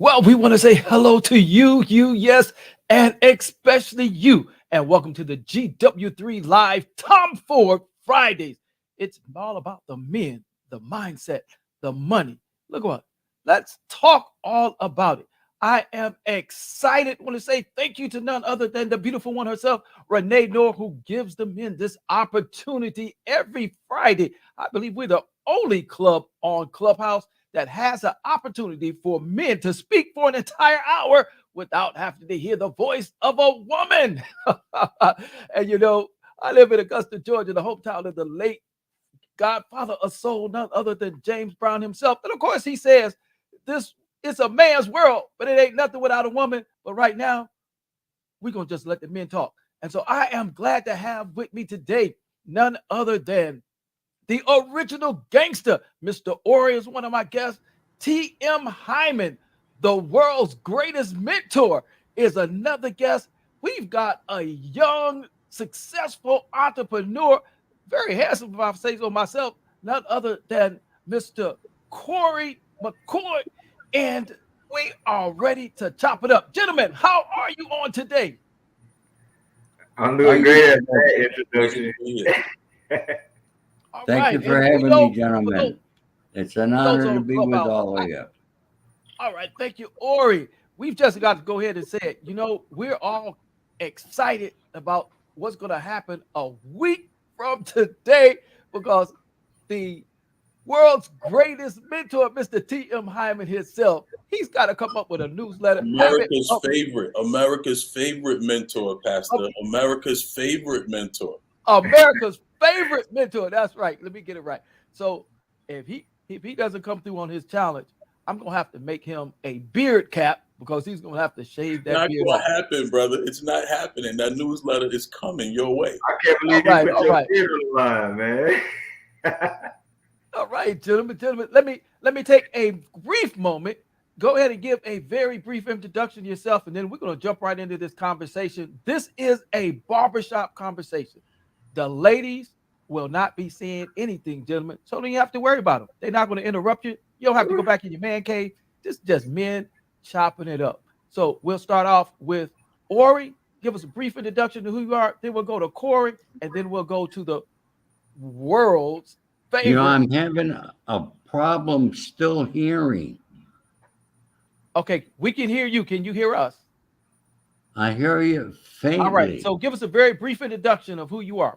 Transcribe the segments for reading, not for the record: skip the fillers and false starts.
Well, we want to say hello to you, yes, and especially you. And welcome to the GW3 Live Tom Ford Fridays. It's all about the men, the mindset, the money. Look what, let's talk all about it. I am excited. I want to say thank you to none other than the beautiful one herself, Renee Noor, who gives the men this opportunity every Friday. I believe we're the only club on Clubhouse that has an opportunity for men to speak for an entire hour without having to hear the voice of a woman. And I live in Augusta, Georgia, the hometown of the late godfather of soul, none other than James Brown himself. And of course, he says this is a man's world, but it ain't nothing without a woman. But right now, we're going to just let the men talk. And so I am glad to have with me today none other than the original gangster, Mr. Ori, is one of my guests. T.M. Hyman, the world's greatest mentor, is another guest. We've got a young, successful entrepreneur, very handsome, if I say so myself, none other than Mr. Corey McCoy. And we are ready to chop it up. Gentlemen, how are you on today? I'm doing great at that introduction. Thank you for having me, gentlemen. It's an honor to be with all of you. All right. Thank you, Ori. We've just got to go ahead and say it. We're all excited about what's going to happen a week from today because the world's greatest mentor, Mr. T.M. Hyman himself, he's got to come up with a newsletter. America's favorite mentor, Pastor. America's favorite mentor. America's favorite mentor. That's right. Let me get it right. So if he doesn't come through on his challenge, I'm gonna have to make him a beard cap because he's gonna have to shave that beard. Not gonna happen, brother. It's not happening. That newsletter is coming your way. I can't believe you put your beard on the line, man. All right, gentlemen. Let me take a brief moment. Go ahead and give a very brief introduction to yourself, and then we're gonna jump right into this conversation. This is a barbershop conversation. The ladies will not be saying anything, gentlemen. So don't you have to worry about them. They're not going to interrupt you. You don't have to go back in your man cave. This is just men chopping it up. So we'll start off with Ori. Give us a brief introduction to who you are. Then we'll go to Corey, and then we'll go to the world's favorite. I'm having a problem still hearing. Okay, we can hear you. Can you hear us? I hear you faintly. All right, so give us a very brief introduction of who you are.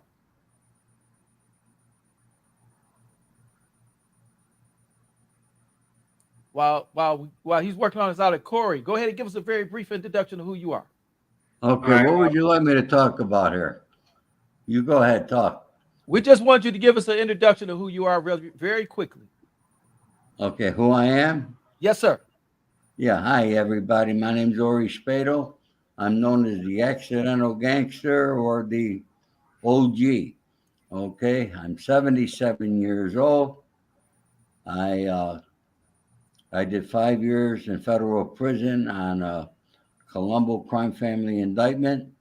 While he's working on his out of Corey, go ahead and give us a very brief introduction of who you are. Okay, what would you like me to talk about here? You go ahead, talk. We just want you to give us an introduction of who you are very quickly. Okay, who I am? Yes, sir. Yeah, hi, everybody. My name's Ori Spadel. I'm known as the accidental gangster or the OG. Okay, I'm 77 years old. I did 5 years in federal prison on a Colombo crime family indictment.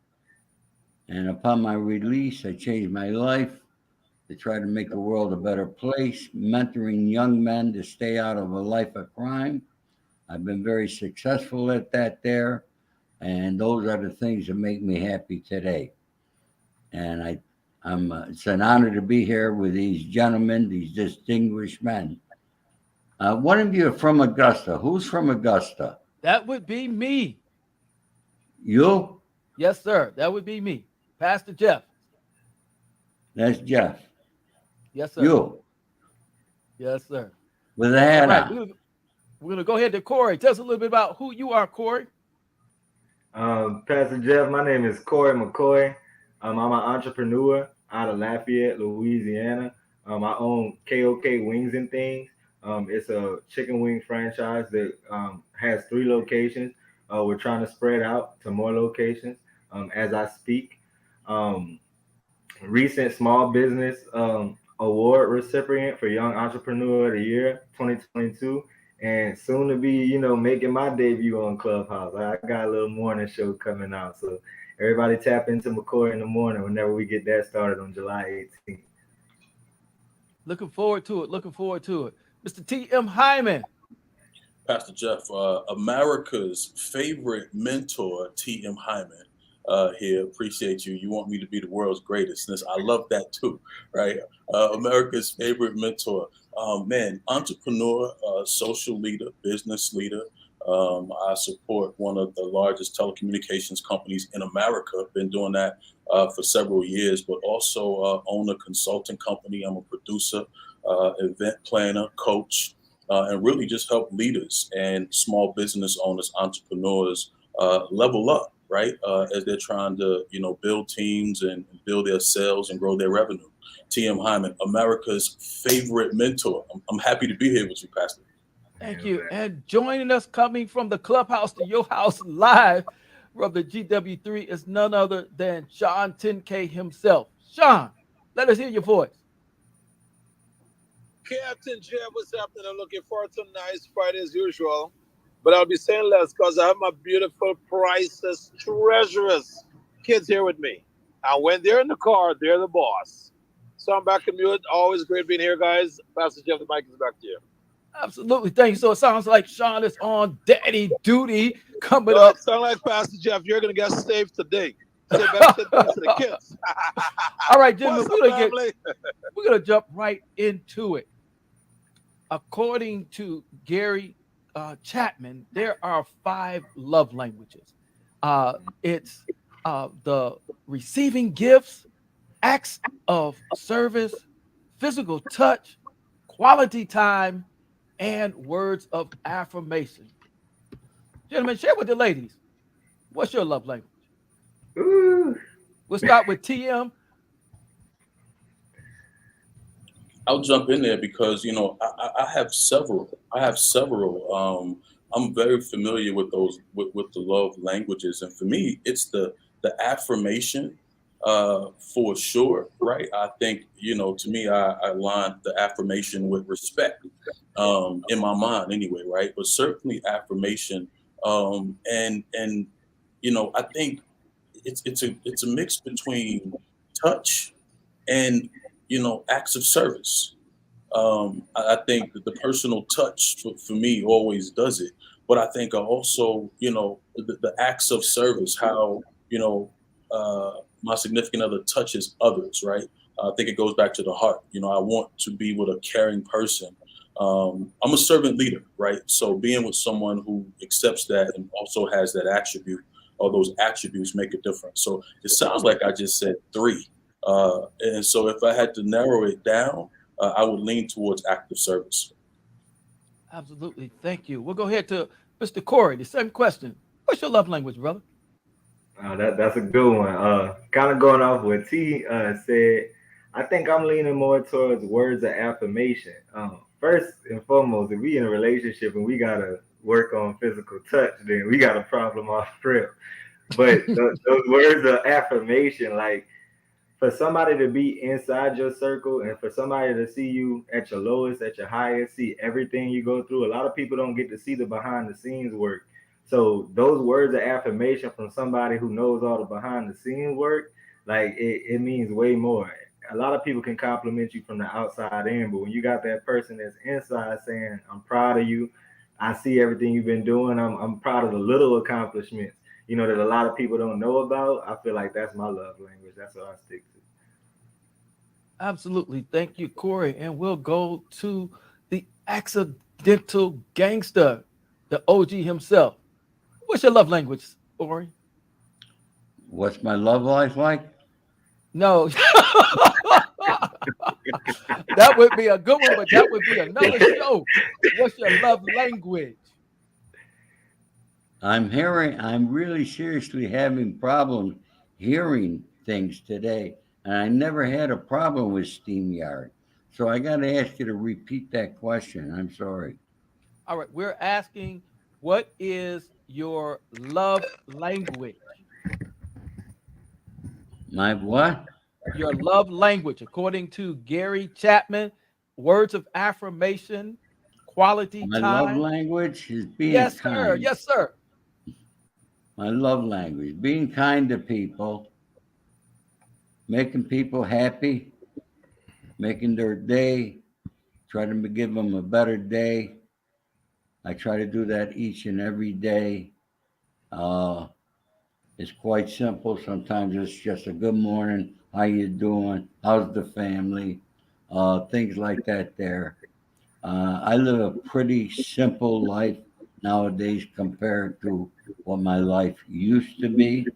And upon my release, I changed my life to try to make the world a better place, mentoring young men to stay out of a life of crime. I've been very successful at that there. And those are the things that make me happy today. And it's an honor to be here with these gentlemen, these distinguished men. One of you are from Augusta. Who's from Augusta? That would be me. You? Yes, sir. That would be me. Pastor Jeff. That's Jeff. Yes, sir. You? Yes, sir. With a hat on. We're going to go ahead to Corey. Tell us a little bit about who you are, Corey. Pastor Jeff, my name is Corey McCoy. I'm an entrepreneur out of Lafayette, Louisiana. I own KOK Wings and Things. It's a chicken wing franchise that has 3 locations. We're trying to spread out to more locations as I speak. Recent Small Business Award recipient for Young Entrepreneur of the Year 2022. And soon to be, making my debut on Clubhouse. I got a little morning show coming out. So everybody tap into McCoy in the morning whenever we get that started on July 18th. Looking forward to it. Mr. T.M. Hyman. Pastor Jeff, America's favorite mentor, T.M. Hyman, here. Appreciate you. You want me to be the world's greatest. I love that too, right? America's favorite mentor. Man, entrepreneur, social leader, business leader. I support one of the largest telecommunications companies in America. Been doing that for several years, but also own a consulting company. I'm a producer, event planner, coach, and really just help leaders and small business owners, entrepreneurs level up, right? As they're trying to, build teams and build their sales and grow their revenue. T.M. Hyman, America's favorite mentor. I'm happy to be here with you, Pastor. Thank you. And joining us, coming from the clubhouse to your house live from the GW3 is none other than Sean 10K himself. Sean, let us hear your voice. Captain Jeff, what's happening? I'm looking forward to a nice Friday as usual. But I'll be saying less because I have my beautiful, priceless, treacherous kids here with me. And when they're in the car, they're the boss. So I'm back in mute. Always great being here, guys. Pastor Jeff, the mic is back to you. Absolutely. Thank you. So it sounds like Sean is on daddy duty coming No, up. it sounds like Pastor Jeff, you're going to get saved today. So you better sit down to the kids. All right, gentlemen, What's up, family? we're going to jump right into it. According to Gary Chapman, there are 5 love languages. It's the receiving gifts, acts of service, physical touch, quality time, and words of affirmation. Gentlemen, share with the ladies, what's your love language? Ooh. We'll start with TM. I'll jump in there because I have several. I'm very familiar with those with the love languages, and for me, it's the affirmation for sure, right? I think to me, I align the affirmation with respect in my mind, anyway, right? But certainly affirmation, and I think it's a mix between touch and acts of service. I think that the personal touch for me always does it, but I think also the acts of service, how my significant other touches others, right? I think it goes back to the heart. I want to be with a caring person. I'm a servant leader, right? So being with someone who accepts that and also has that attribute, or those attributes, make a difference. So it sounds like I just said 3. And so if I had to narrow it down, I would lean towards active service. Absolutely. Thank you. We'll go ahead to Mr. Corey. The same question. What's your love language, brother? That's a good one. Kind of going off what T said, I think I'm leaning more towards words of affirmation. First and foremost, if we in a relationship and we gotta work on physical touch, then we got a problem off rip. But those words of affirmation, like for somebody to be inside your circle and for somebody to see you at your lowest, at your highest, see everything you go through, a lot of people don't get to see the behind the scenes work. So those words of affirmation from somebody who knows all the behind the scenes work, like it means way more. A lot of people can compliment you from the outside in, but when you got that person that's inside saying, I'm proud of you, I see everything you've been doing, I'm proud of the little accomplishments, that a lot of people don't know about, I feel like that's my love language. That's what I stick to. Absolutely. Thank you, Corey. And we'll go to the accidental gangster, the OG himself. What's your love language, Corey? What's my love life like? No. That would be a good one, but that would be another show. What's your love language? I'm really seriously having problems hearing things today. And I never had a problem with StreamYard. So I got to ask you to repeat that question. I'm sorry. All right. We're asking, what is your love language? My what? Your love language, according to Gary Chapman, words of affirmation, quality My time. love language is being Yes, kind. sir. Yes, sir. My love language, being kind to people, making people happy, making their day, trying to give them a better day. I try to do that each and every day. It's quite simple. Sometimes it's just a good morning. How you doing? How's the family? Things like that there. I live a pretty simple life nowadays compared to what my life used to be.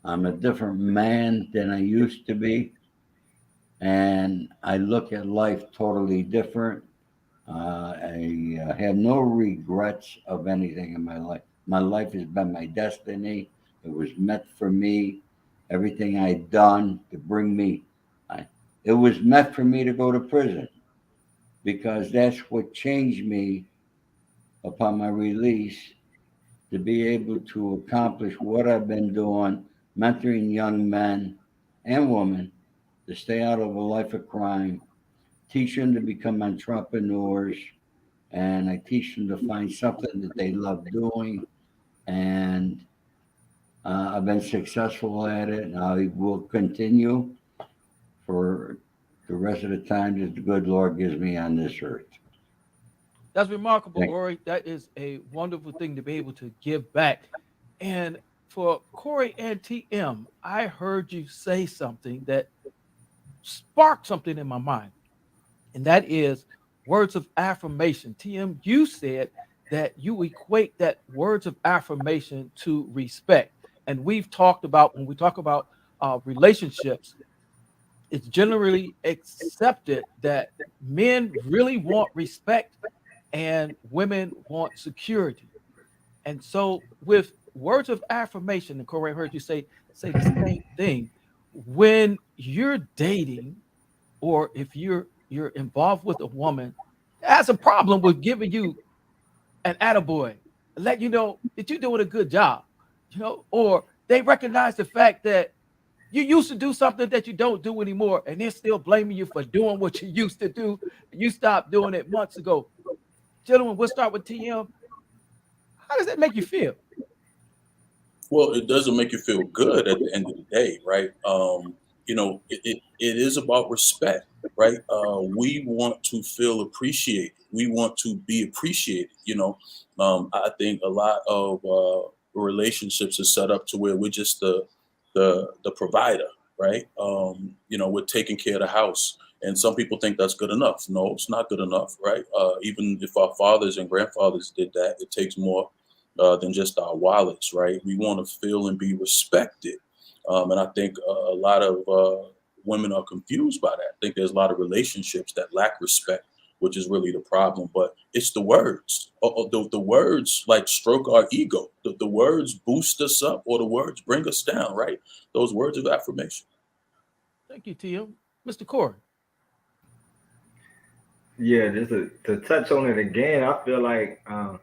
I'm a different man than I used to be, and I look at life totally different. I have no regrets of anything in my life. My life has been my destiny. It was meant for me. Everything I'd done to bring me, it was meant for me to go to prison because that's what changed me upon my release to be able to accomplish what I've been doing, mentoring young men and women to stay out of a life of crime, teach them to become entrepreneurs, and I teach them to find something that they love doing. And I've been successful at it, and I will continue for the rest of the time that the good Lord gives me on this earth. That's remarkable, Thank Corey. That is a wonderful thing to be able to give back. And for Corey and TM, I heard you say something that sparked something in my mind, and that is words of affirmation. TM, you said that you equate that words of affirmation to respect. And we've talked about when we talk about relationships, it's generally accepted that men really want respect and women want security. And so, with words of affirmation, and Corey, I heard you say the same thing. When you're dating, or if you're involved with a woman that has a problem with giving you an attaboy, let you know that you're doing a good job, or they recognize the fact that you used to do something that you don't do anymore, and they're still blaming you for doing what you used to do. You stopped doing it months ago. Gentlemen, we'll start with TM. How does that make you feel? Well, it doesn't make you feel good at the end of the day, right? It is about respect, right? We want to feel appreciated. We want to be appreciated. I think a lot of relationships are set up to where we're just the provider, right? We're taking care of the house, and some people think that's good enough. No, it's not good enough, right? Even if our fathers and grandfathers did that, it takes more than just our wallets, right? We want to feel and be respected. And I think a lot of women are confused by that. I think there's a lot of relationships that lack respect, which is really the problem. But it's the words. The words like stroke our ego. The words boost us up, or the words bring us down, right? Those words of affirmation. Thank you, TM. Mr. Corey. Yeah, just to touch on it again, I feel like I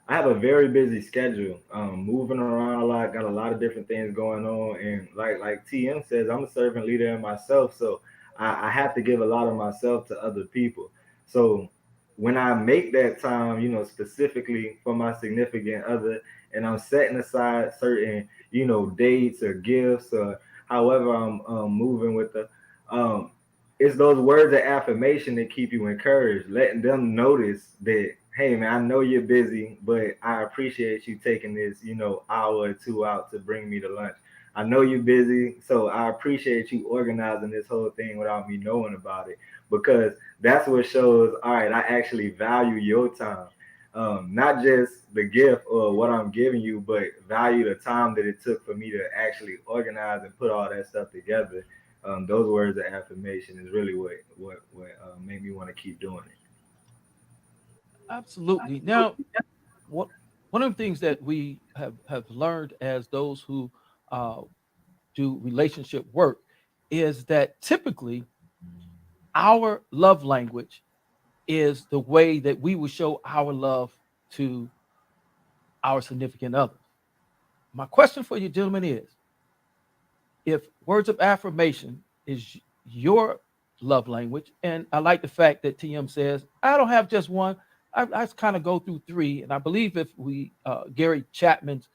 have a very busy schedule, moving around a lot, got a lot of different things going on, and like TM says, I'm a servant leader in myself, so I have to give a lot of myself to other people. So when I make that time, specifically for my significant other, and I'm setting aside certain, dates or gifts or however I'm moving with the, um, it's those words of affirmation that keep you encouraged, letting them notice that, hey man, I know you're busy, but I appreciate you taking this, hour or two out to bring me to lunch. I know you're busy, so I appreciate you organizing this whole thing without me knowing about it, because that's what shows, all right, I actually value your time. Not just the gift or what I'm giving you, but value the time that it took for me to actually organize and put all that stuff together. Those words of affirmation is really what made me want to keep doing it. Absolutely. Now, what one of the things that we have learned as those who uh, do relationship work is that typically our love language is the way that we will show our love to our significant others. My question for you, gentlemen, is if words of affirmation is your love language, and I like the fact that TM says, I don't have just one. I kind of go through three. And I believe if we, Gary Chapman's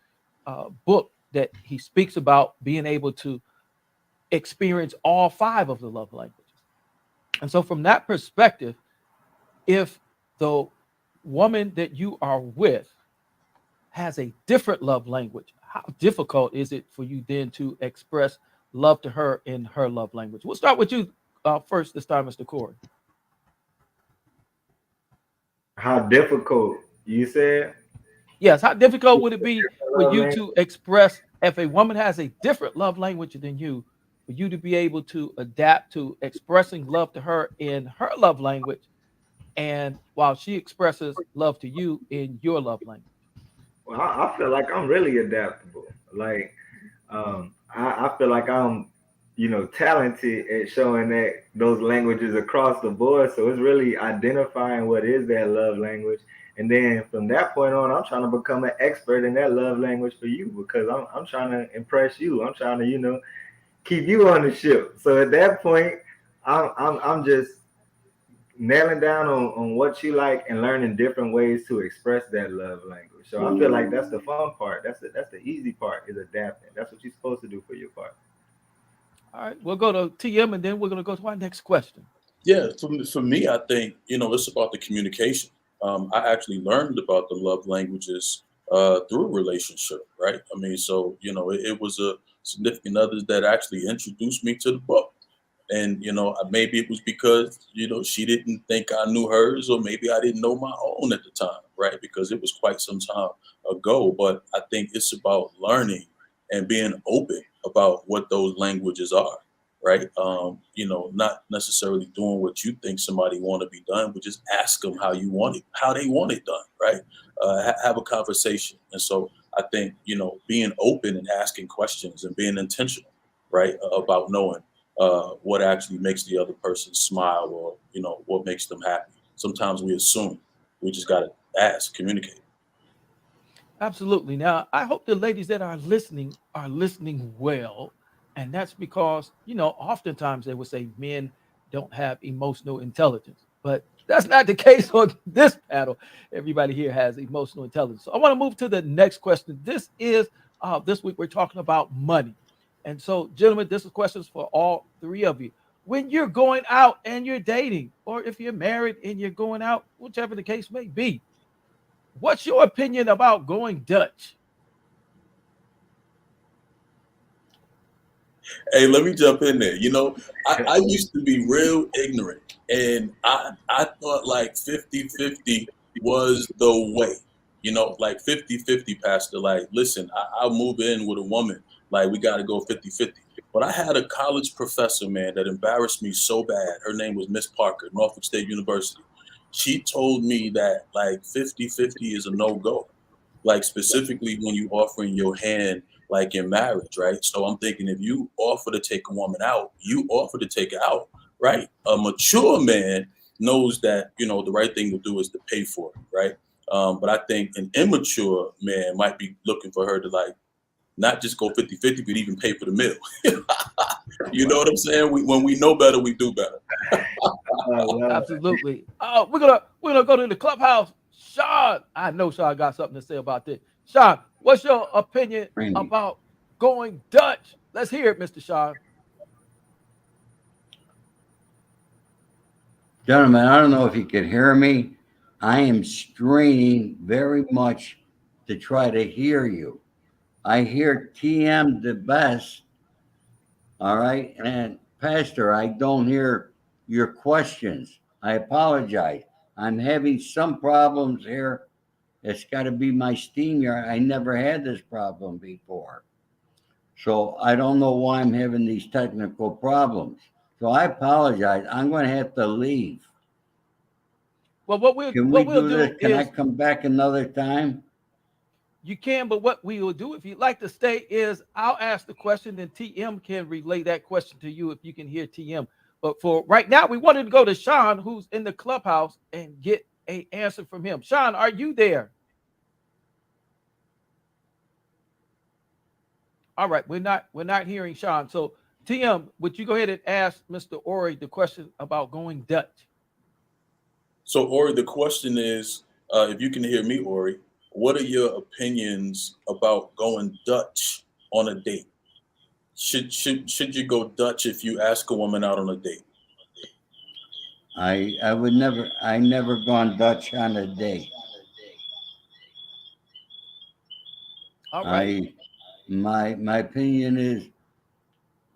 book that he speaks about being able to experience all five of the love languages. And so from that perspective, if the woman that you are with has a different love language, how difficult is it for you then to express love to her in her love language? We'll start with you first this time, Mr. Corey. How difficult you said? Yes, how difficult would it be for Love you language? to express if a woman has a different love language than you, for you to be able to adapt to expressing love to her in her love language, and while she expresses love to you in your love language? Well, I feel like I'm really adaptable. Like, I feel like I'm, talented at showing that those languages across the board. So it's really identifying what is that love language. And then from that point on, I'm trying to become an expert in that love language for you because I'm trying to impress you. I'm trying to, keep you on the ship. So at that point, I'm just nailing down on what you like and learning different ways to express that love language. So I feel like that's the fun part. That's the easy part is adapting. That's what you're supposed to do for your part. All right, we'll go to TM and then we're going to go to our next question. Yeah, for me, I think it's about the communication. I actually learned about the love languages through a relationship, right? I mean, so it was a significant other that actually introduced me to the book, and maybe it was because she didn't think I knew hers, or maybe I didn't know my own at the time, right? Because it was quite some time ago. But I think it's about learning and being open about what those languages are, right? Not necessarily doing what you think somebody want to be done, but just ask them how you want it, how they want it done, right? Have a conversation. And so I think being open and asking questions and being intentional, right, about knowing what actually makes the other person smile, or what makes them happy. Sometimes we assume. We just got to ask, communicate. Absolutely. Now, I hope the ladies that are listening well. And that's because, oftentimes they would say men don't have emotional intelligence, but that's not the case on this panel. Everybody here has emotional intelligence. So I want to move to the next question. This week we're talking about money. And so, gentlemen, this is questions for all three of you. When you're going out and you're dating, or if you're married and you're going out, whichever the case may be, what's your opinion about going Dutch? Hey, let me jump in there. I used to be real ignorant, and I thought like 50-50 was the way. Like 50-50, Pastor. Like, listen, I'll move in with a woman. Like, we got to go 50-50. But I had a college professor, man, that embarrassed me so bad. Her name was Miss Parker, Norfolk State University. She told me that like 50-50 is a no-go. Like, specifically when you offering your hand like in marriage, right? So I'm thinking, if you offer to take a woman out, you offer to take her out, right? A mature man knows that the right thing to do is to pay for it, right? But I think an immature man might be looking for her to like not just go 50-50, but even pay for the meal. You know what I'm saying? When we know better, we do better. Absolutely. We're gonna go to the clubhouse. Sean, I know Sean got something to say about this. Sean, what's your opinion Randy. about going Dutch? Let's hear it, Mr. Sean. Gentlemen, I don't know if you can hear me. I am straining very much to try to hear you. I hear TM the best. All right. And Pastor, I don't hear your questions. I apologize. I'm having some problems here. It's got to be my steam here. I never had this problem before. So I don't know why I'm having these technical problems. So I apologize. I'm going to have to leave. Well, what we'll do this? Can I is come back another time? you can, but what we will do if you'd like to stay is I'll ask the question, then TM can relay that question to you if you can hear TM. But for right now, we wanted to go to Sean, who's in the clubhouse, and get an answer from him. Sean, are you there? All right, we're not hearing Sean. So TM, would you go ahead and ask Mr. Ori the question about going Dutch? So, Ori, the question is, if you can hear me, Ori, what are your opinions about going Dutch on a date? Should you go Dutch if you ask a woman out on a date? I would never. I never gone Dutch on a date. All right. My opinion is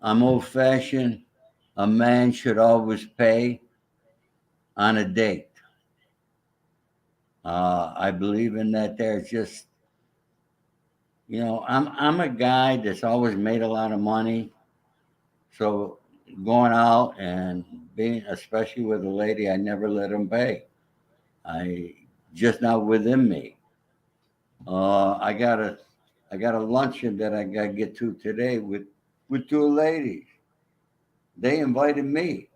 I'm old fashioned. A man should always pay on a date. I believe in that. There's just, I'm a guy that's always made a lot of money. So going out and being, especially with a lady, I never let them pay. I just not within me. I got a luncheon that I got to get to today with two ladies. They invited me,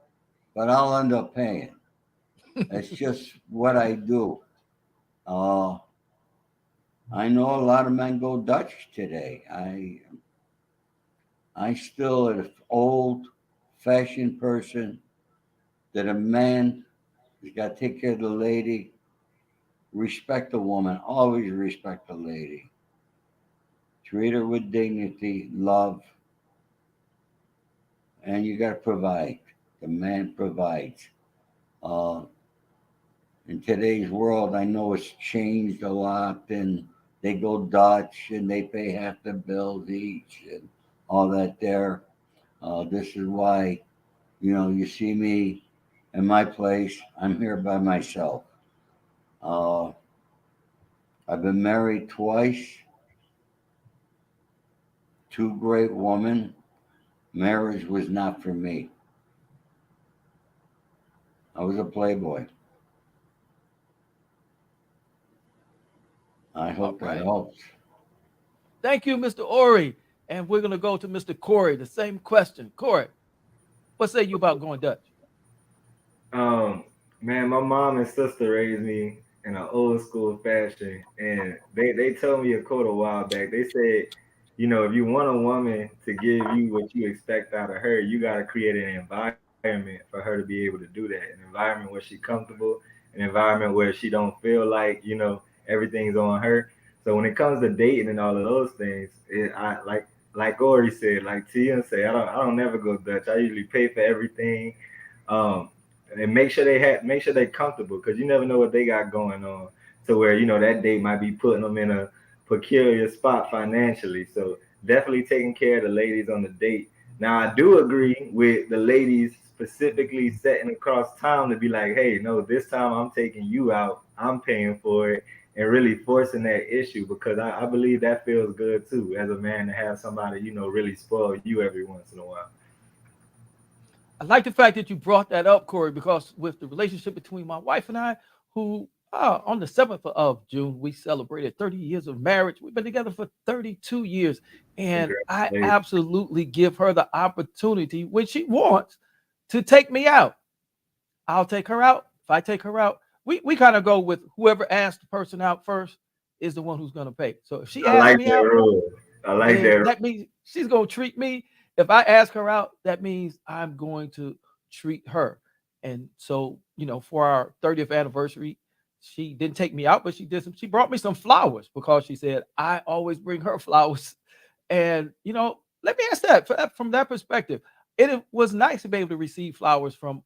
but I'll end up paying. That's just what I do. Uh, I know a lot of men go Dutch today. I still an old fashioned person that a man has got to take care of the lady, respect the woman, always respect the lady, treat her with dignity, love, and you got to provide. The man provides. Uh, in today's world, I know it's changed a lot, and they go Dutch and they pay half the bills each and all that there. This is why, you see me in my place, I'm here by myself. Uh, I've been married twice, two great women. Marriage was not for me. I was a playboy. I hope right. that helps. Thank you, Mr. Ori. And we're going to go to Mr. Corey. The same question. Corey, what say you about going Dutch? Um, Man, my mom and sister raised me in an old school fashion, and they told me a quote a while back. They said, if you want a woman to give you what you expect out of her, you got to create an environment for her to be able to do that. An environment where she's comfortable, an environment where she don't feel like everything's on her. So when it comes to dating and all of those things, I like Ori said, like Tia said, I don't never go Dutch. I usually pay for everything. Um, and make sure they're comfortable because you never know what they got going on to where that date might be putting them in a peculiar spot financially. So definitely taking care of the ladies on the date. Now I do agree with the ladies specifically setting across time to be like, hey, no, this time I'm taking you out, I'm paying for it, and really forcing that issue because I believe that feels good too as a man to have somebody really spoil you every once in a while. I like the fact that you brought that up, Corey, because with the relationship between my wife and I, who on the 7th of June, we celebrated 30 years of marriage. We've been together for 32 years. And I Congratulations. absolutely give her the opportunity when she wants to take me out. I'll take her out. If I take her out, we kind of go with whoever asked the person out first is the one who's going to pay. So if she I asks like me that out, rule. I like then that. that means she's going to treat me. If I ask her out, that means I'm going to treat her. And so, for our 30th anniversary, she didn't take me out, but she brought me some flowers because she said, I always bring her flowers. And, let me ask from that perspective. It was nice to be able to receive flowers from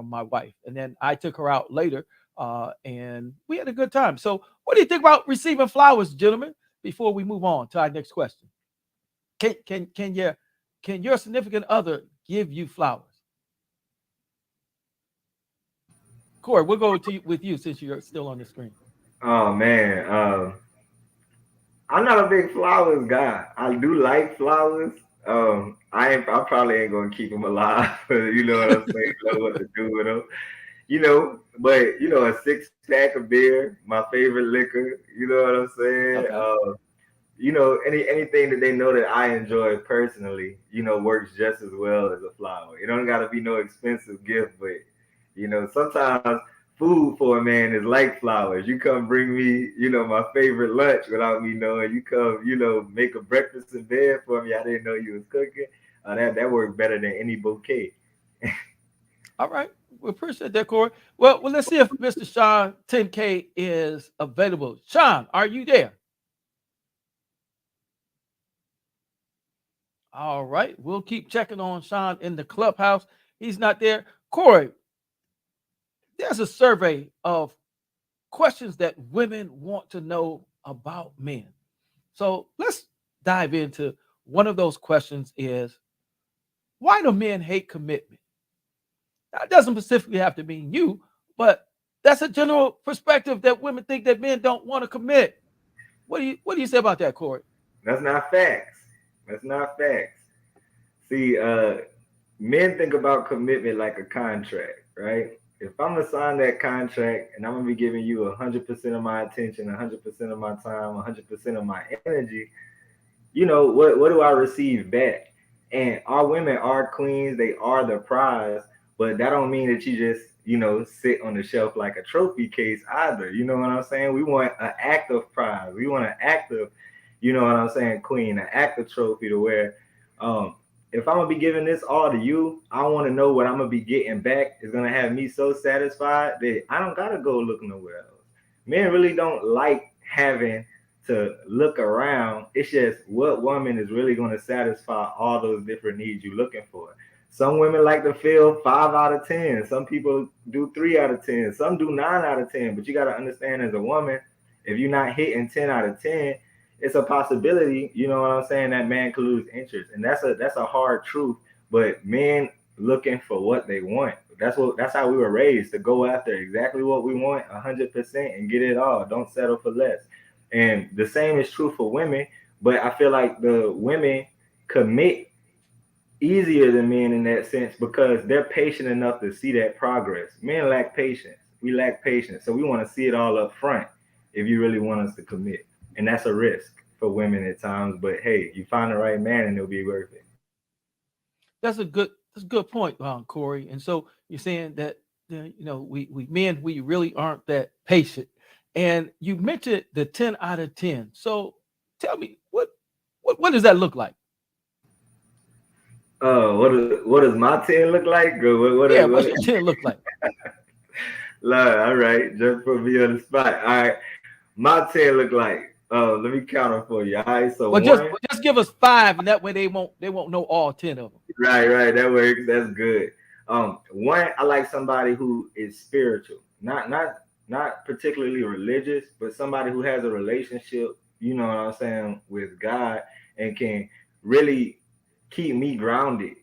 my wife. And then I took her out later, and we had a good time. So what do you think about receiving flowers, gentlemen, before we move on to our next question? Can your significant other give you flowers? Corey, we'll go with you since you're still on the screen. Oh man, I'm not a big flowers guy. I do like flowers. I probably ain't gonna keep them alive. You know what I'm saying? Know what to do with them. But a 6 pack of beer, my favorite liquor. You know what I'm saying? Okay. Anything that they know that I enjoy personally, works just as well as a flower. It don't gotta be no expensive gift, but sometimes food for a man is like flowers. You come bring me, my favorite lunch without me knowing. You come, make a breakfast in bed for me. I didn't know you was cooking. That worked better than any bouquet. All right. We appreciate that, Corey. Well, let's see if Mr. Sean 10K is available. Sean, are you there? All right. We'll keep checking on Sean in the clubhouse. He's not there. Corey, there's a survey of questions that women want to know about men. So let's dive into one of those questions is, why do men hate commitment? Now, it doesn't specifically have to mean you, but that's a general perspective that women think that men don't want to commit. What do you say about that, Corey? That's not facts. That's not facts. See, men think about commitment like a contract, right? If I'm gonna sign that contract and I'm gonna be giving you 100% of my attention, 100% of my time, 100% of my energy, what do I receive back? And our women are queens, they are the prize, but that don't mean that you just sit on the shelf like a trophy case either. You know what I'm saying? We want an active prize. We want an active, what I'm saying, queen, an active trophy to where if I'm gonna be giving this all to you, I want to know what I'm gonna be getting back is gonna have me so satisfied that I don't gotta go look nowhere else. Men really don't like having to look around. It's just what woman is really gonna satisfy all those different needs you're looking for. Some women like to feel 5 out of 10. Some people do 3 out of 10. Some do 9 out of 10. But you gotta understand, as a woman, if you're not hitting 10 out of 10, it's a possibility, you know what I'm saying, that man could lose interest. And that's a hard truth. But men looking for what they want. That's how we were raised, to go after exactly what we want 100% and get it all. Don't settle for less. And the same is true for women, but I feel like the women commit easier than men in that sense because they're patient enough to see that progress. Men lack patience. We lack patience. So we want to see it all up front if you really want us to commit. And that's a risk for women at times. But hey, you find the right man and it'll be worth it. That's a good point, Corey. And so you're saying that we men, we really aren't that patient. And you mentioned the 10 out of 10. So tell me, what does that look like? What does my 10 look like? What's your 10 look like? All right, just put me on the spot. All right, my 10 look like. Let me count them for you. All right, so just give us 5, and that way they won't know all 10 of them. Right, that works. That's good. One, I like somebody who is spiritual, not particularly religious, but somebody who has a relationship, you know what I'm saying, with God and can really keep me grounded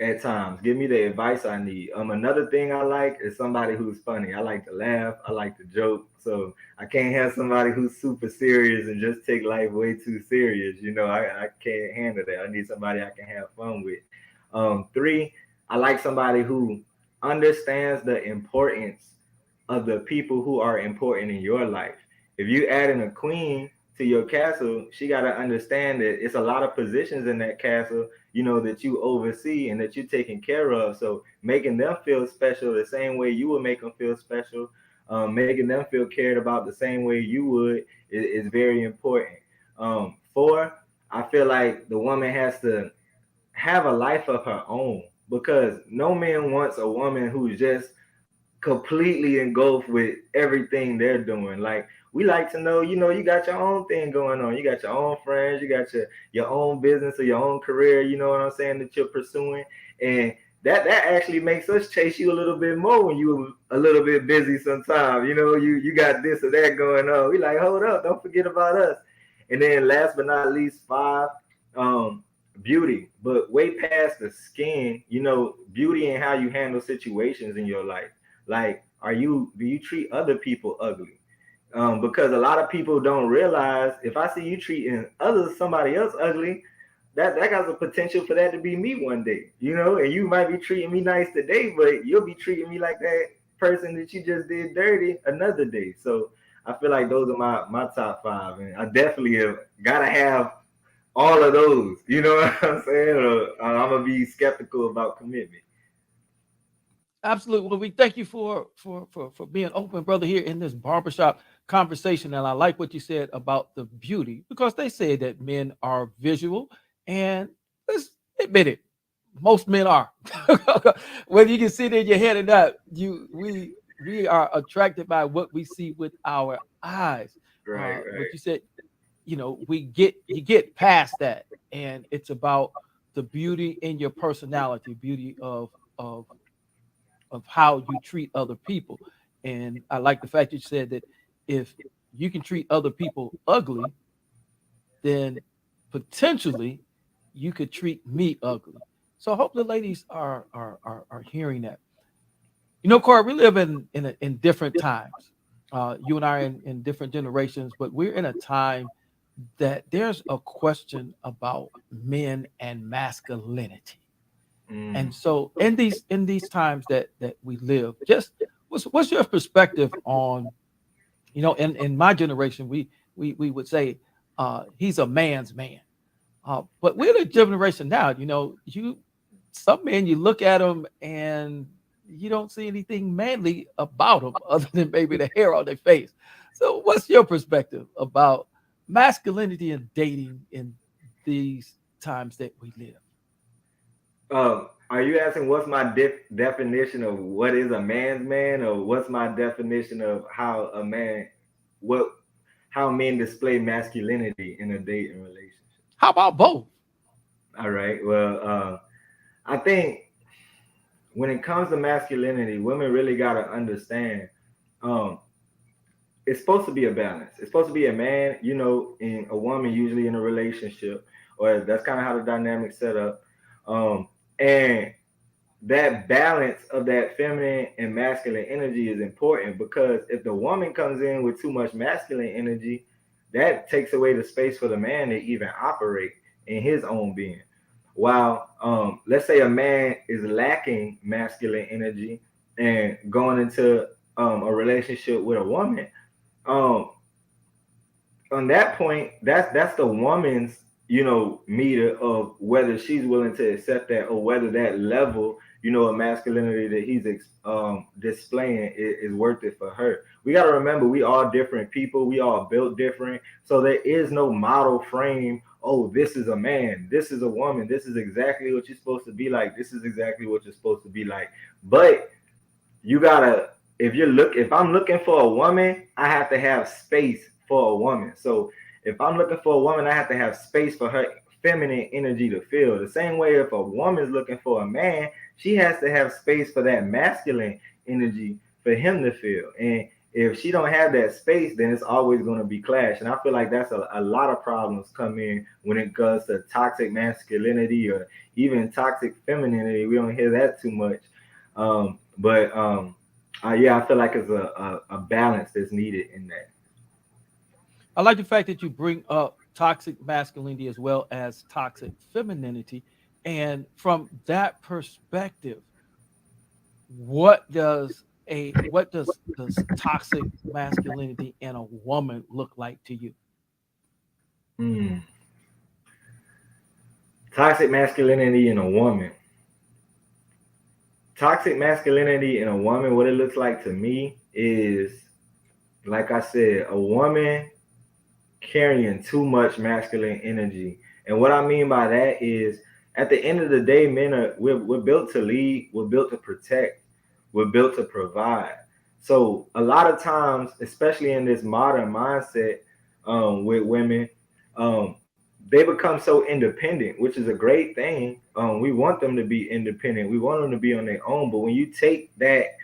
at times, give me the advice I need. Another thing I like is somebody who's funny. I like to laugh, I like to joke. So I can't have somebody who's super serious and just take life way too serious. I can't handle that. I need somebody I can have fun with. 3, I like somebody who understands the importance of the people who are important in your life. If you add in a queen to your castle, she got to understand that it's a lot of positions in that castle, that you oversee and that you're taking care of. So making them feel special the same way you would make them feel special, making them feel cared about the same way you would is very important. 4, I feel like the woman has to have a life of her own, because no man wants a woman who's just completely engulfed with everything they're doing. Like, we like to know, you got your own thing going on. You got your own friends, you got your own business or your own career, you know what I'm saying, that you're pursuing. And that actually makes us chase you a little bit more when you're a little bit busy sometimes. You got this or that going on. We like, hold up, don't forget about us. And then last but not least, 5, beauty, but way past the skin, beauty and how you handle situations in your life. Like, do you treat other people ugly? Because a lot of people don't realize, if I see you treating somebody else ugly, that has a potential for that to be me one day, and you might be treating me nice today, but you'll be treating me like that person that you just did dirty another day. So I feel like those are my top 5, and I definitely have got to have all of those, you know what I'm saying? Or I'm gonna be skeptical about commitment. Absolutely. Well, we thank you for being open, brother, here in this barbershop conversation. And I like what you said about the beauty, because they say that men are visual, and let's admit it, most men are. Whether you can see it in your head or not, we are attracted by what we see with our eyes. Right. But you said, you get past that, and it's about the beauty in your personality, beauty of how you treat other people. And I like the fact that you said that if you can treat other people ugly, then potentially you could treat me ugly. So I hope the ladies are hearing that. You know, Corey, we live in different times. You and I are in different generations, but we're in a time that there's a question about men and masculinity. And so in these times that we live, just what's your perspective on, in my generation, we would say he's a man's man. But we're the generation now, some men, you look at them and you don't see anything manly about them other than maybe the hair on their face. So what's your perspective about masculinity and dating in these times that we live? Are you asking what's my definition of what is a man's man, or what's my definition of how men display masculinity in a dating relationship? How about both? All right. Well, I think when it comes to masculinity, women really got to understand it's supposed to be a balance. It's supposed to be a man, and a woman usually in a relationship, or that's kind of how the dynamic's set up. And that balance of that feminine and masculine energy is important, because if the woman comes in with too much masculine energy, that takes away the space for the man to even operate in his own being. While let's say a man is lacking masculine energy and going into a relationship with a woman, on that point, that's the woman's meter of whether she's willing to accept that, or whether that level of masculinity that he's displaying is worth it for her. We got to remember, we all different people, we all built different, so there is no model frame. Oh, this is a man, this is a woman, this is exactly what you're supposed to be like, this is exactly what you're supposed to be like. But you gotta, if I'm looking for a woman, I have to have space for a woman. So if I'm looking for a woman, I have to have space for her feminine energy to feel. The same way, if a woman's looking for a man, she has to have space for that masculine energy for him to feel. And if she don't have that space, then it's always going to be clash. And I feel like that's a lot of problems come in when it comes to toxic masculinity or even toxic femininity. We don't hear that too much. Yeah, I feel like it's a balance that's needed in that. I like the fact that you bring up toxic masculinity as well as toxic femininity. And from that perspective, what does toxic masculinity in a woman look like to you? Toxic masculinity in a woman. Toxic masculinity in a woman, what it looks like to me is, like I said, a woman carrying too much masculine energy. And what I mean by that is, at the end of the day, we're built to lead, we're built to protect, we're built to provide. So a lot of times, especially in this modern mindset with women, they become so independent, which is a great thing. We want them to be independent, we want them to be on their own. But when you take that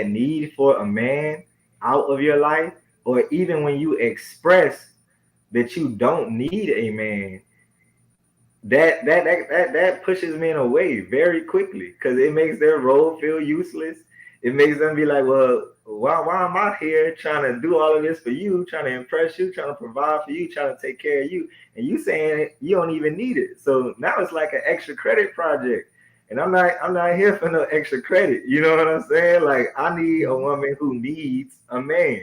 need for a man out of your life, or even when you express that you don't need a man, that pushes men away very quickly, because it makes their role feel useless. It makes them be like, well, why am I here trying to do all of this for you, trying to impress you, trying to provide for you, trying to take care of you, and you saying you don't even need it. So now it's like an extra credit project, and I'm not here for no extra credit. You know what I'm saying? Like, I need a woman who needs a man,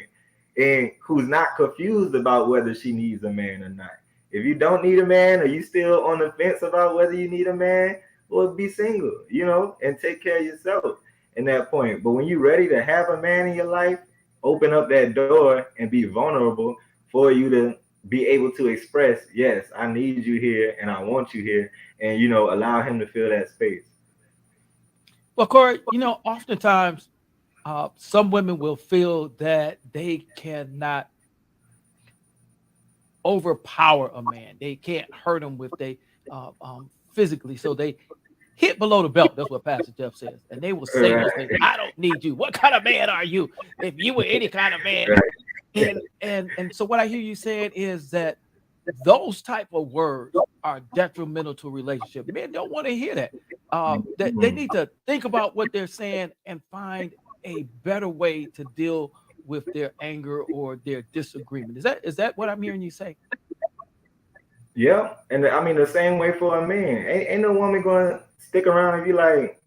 and who's not confused about whether she needs a man or not. If you don't need a man, or you still on the fence about whether you need a man, well, be single, and take care of yourself in that point. But when you're ready to have a man in your life, open up that door and be vulnerable for you to be able to express, yes, I need you here and I want you here, and allow him to fill that space. Well, Corey, oftentimes some women will feel that they cannot overpower a man. They can't hurt him with they physically. So hit below the belt. That's what Pastor Jeff says. And they will say those things. I don't need you. What kind of man are you? If you were any kind of man. And so what I hear you saying is that those type of words are detrimental to a relationship. Men don't want to hear that. That they need to think about what they're saying and find a better way to deal with their anger or their disagreement. Is that what I'm hearing you say? Yeah, and I mean the same way for a man. Ain't no woman going to stick around and be like,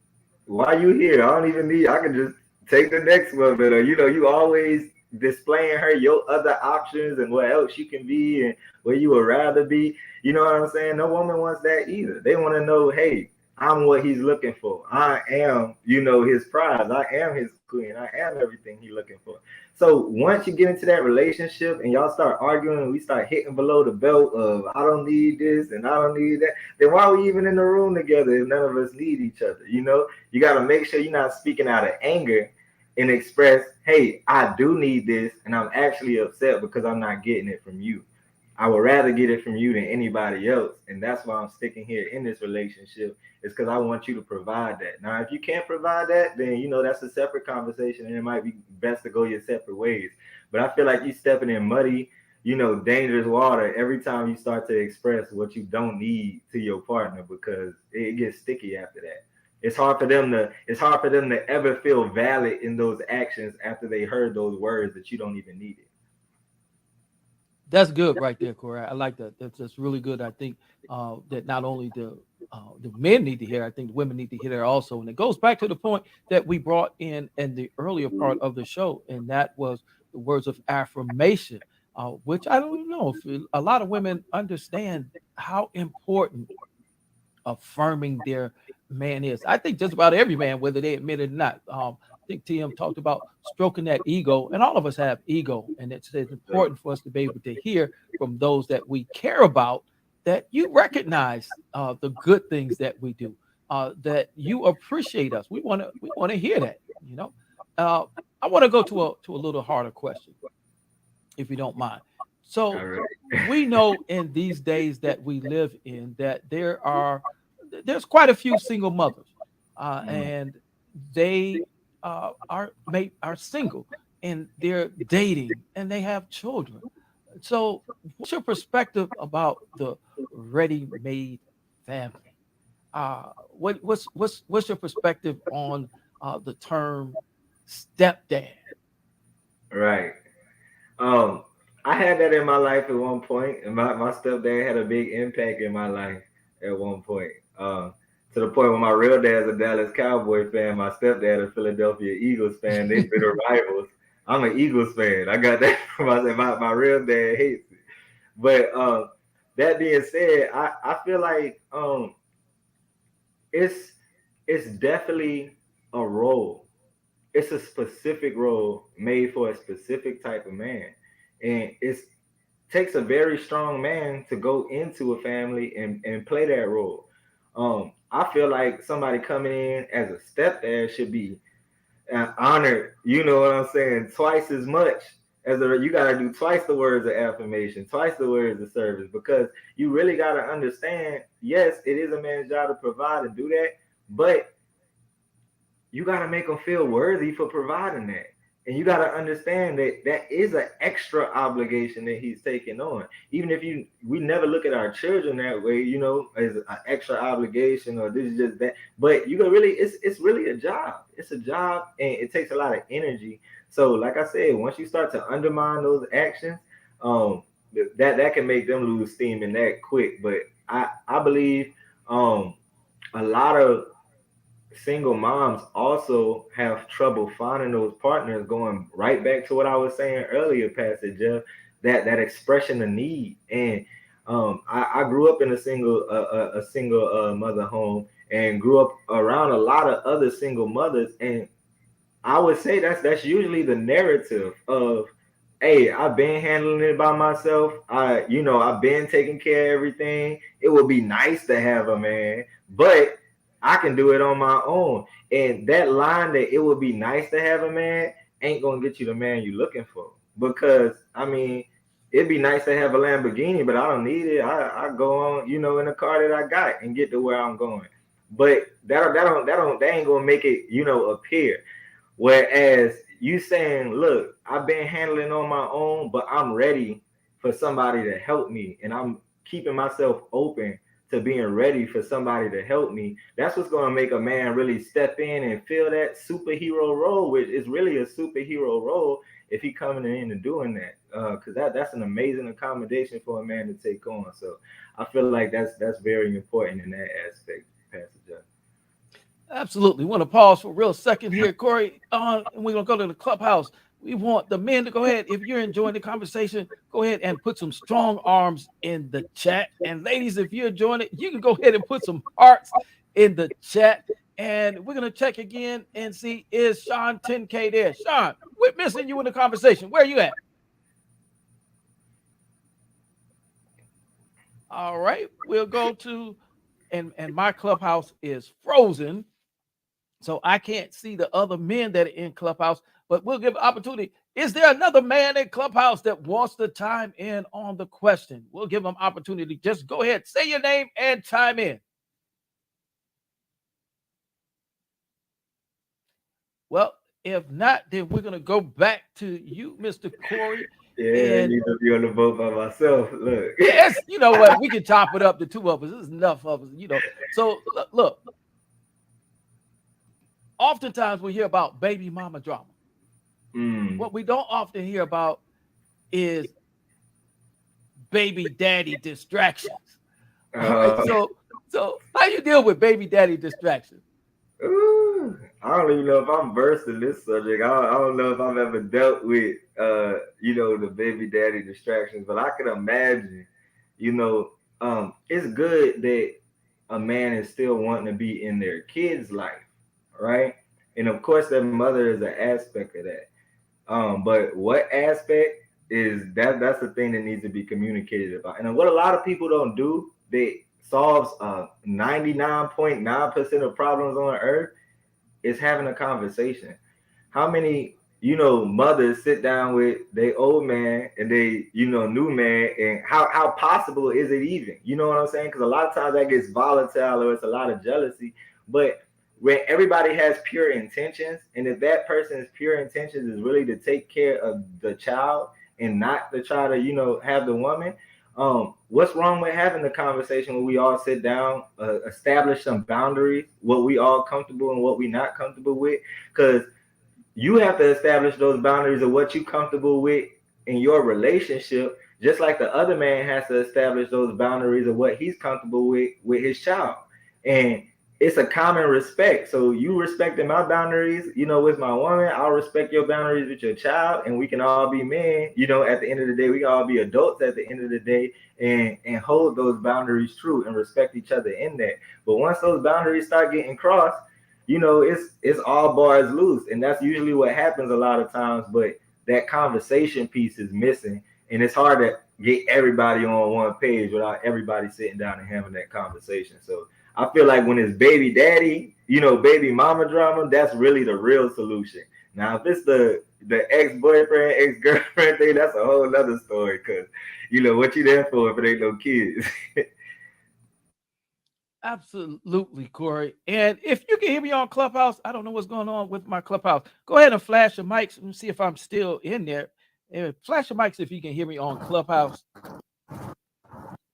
"Why you here? I don't even need. I can just take the next one." But you always displaying her your other options and what else you can be and where you would rather be. You know what I'm saying? No woman wants that either. They want to know, hey, I'm what he's looking for. I am, his prize. I am his queen. I am everything he's looking for. So once you get into that relationship and y'all start arguing and we start hitting below the belt of I don't need this and I don't need that, then why are we even in the room together if none of us need each other? You got to make sure you're not speaking out of anger and express, hey, I do need this and I'm actually upset because I'm not getting it from you. I would rather get it from you than anybody else. And that's why I'm sticking here in this relationship. It's because I want you to provide that. Now, if you can't provide that, then, that's a separate conversation and it might be best to go your separate ways. But I feel like you're stepping in muddy, dangerous water every time you start to express what you don't need to your partner because it gets sticky after that. It's hard for them to ever feel valid in those actions after they heard those words that you don't even need it. That's good right there, Corey. I like that. That's really good. I think that not only the men need to hear, I think the women need to hear that also. And it goes back to the point that we brought in the earlier part of the show, and that was the words of affirmation, which I don't know if a lot of women understand how important affirming their man is. I think just about every man, whether they admit it or not. I think TM talked about stroking that ego, and all of us have ego, and it's important for us to be able to hear from those that we care about that you recognize the good things that we do, that you appreciate us. We want to hear that. I want to go to a little harder question, if you don't mind. So we know in these days that we live in that there's quite a few single mothers, and they are single and they're dating and they have children. So what's your perspective about the ready-made family? What's your perspective on the term stepdad? Right. I had that in my life at one point, and my stepdad had a big impact in my life at one point. To the point where my real dad's a Dallas Cowboy fan, my stepdad a Philadelphia Eagles fan. They've been rivals. I'm an Eagles fan. I got that from my real dad hates it. But that being said, I feel like it's definitely a role. It's a specific role made for a specific type of man. And it takes a very strong man to go into a family and play that role. I feel like somebody coming in as a stepdad should be honored, you know what I'm saying, twice as much as you got to do twice the words of affirmation, twice the words of service, because you really got to understand, yes, it is a man's job to provide and do that, but you got to make them feel worthy for providing that. And you got to understand that that is an extra obligation that he's taking on. Even if we never look at our children that way, as an extra obligation or this is just that. But you can really, it's really a job. It's a job and it takes a lot of energy. So like I said, once you start to undermine those actions, that can make them lose steam in that quick. But I believe a lot of single moms also have trouble finding those partners, going right back to what I was saying earlier, Pastor Jeff, that expression of need. And I grew up in a single mother home and grew up around a lot of other single mothers. And I would say that's usually the narrative of, hey, I've been handling it by myself. I've been taking care of everything. It would be nice to have a man, but I can do it on my own. And that line that it would be nice to have a man ain't going to get you the man you're looking for. Because, it'd be nice to have a Lamborghini, but I don't need it. I go on, in the car that I got and get to where I'm going. but that ain't gonna make it, appear. Whereas you saying, look, I've been handling on my own, but I'm ready for somebody to help me, and I'm keeping myself open to being ready for somebody to help me. That's what's going to make a man really step in and feel that superhero role, which is really a superhero role if he coming in and doing that. Because that's an amazing accommodation for a man to take on. So I feel like that's very important in that aspect, Pastor Jeff. Absolutely. Want to pause for a real second here, Corey. And we're gonna go to the clubhouse. We want the men to go ahead. If you're enjoying the conversation, go ahead and put some strong arms in the chat. And ladies, if you're enjoying it, you can go ahead and put some hearts in the chat. And we're gonna check again and see, is Sean 10K there? Sean, we're missing you in the conversation. Where are you at? All right, we'll go to and my clubhouse is frozen. So I can't see the other men that are in Clubhouse, but we'll give opportunity. Is there another man in Clubhouse that wants to chime in on the question? We'll give them opportunity. Just go ahead, say your name and chime in. Well, if not, then we're going to go back to you, Mr. Corey. Yeah, and you know, be on the boat by myself. Look. Yes, you know what? We can chop it up to two of us. There's enough of us, So look. Oftentimes we hear about baby mama drama. What we don't often hear about is baby daddy distractions. All right, so how you deal with baby daddy distractions? I don't even know if I'm versed in this subject. I don't know if I've ever dealt with the baby daddy distractions, but I can imagine, it's good that a man is still wanting to be in their kid's life, right? And of course, their mother is an aspect of that. But what aspect is that? That's the thing that needs to be communicated about. And what a lot of people don't do, they solves 99.9% of problems on earth is having a conversation. How many mothers sit down with their old man and they new man, and how possible is it even? You know what I'm saying? Because a lot of times that gets volatile or it's a lot of jealousy. But when everybody has pure intentions, and if that person's pure intentions is really to take care of the child and not to try to have the woman, what's wrong with having the conversation where we all sit down, establish some boundaries, what we all comfortable and what we not comfortable with? Because you have to establish those boundaries of what you comfortable with in your relationship, just like the other man has to establish those boundaries of what he's comfortable with his child. And it's a common respect. So you respecting my boundaries, with my woman, I'll respect your boundaries with your child, and we can all be men, at the end of the day, we can all be adults at the end of the day, and hold those boundaries true and respect each other in that. But once those boundaries start getting crossed, it's all bars loose. And that's usually what happens a lot of times. But that conversation piece is missing, and it's hard to get everybody on one page without everybody sitting down and having that conversation. So I feel like when it's baby daddy, baby mama drama, that's really the real solution. Now, if it's the ex-boyfriend, ex-girlfriend thing, that's a whole other story. Because, what you there for if it ain't no kids? Absolutely, Corey. And if you can hear me on Clubhouse, I don't know what's going on with my Clubhouse. Go ahead and flash your mics and see if I'm still in there. And flash your mics if you can hear me on Clubhouse.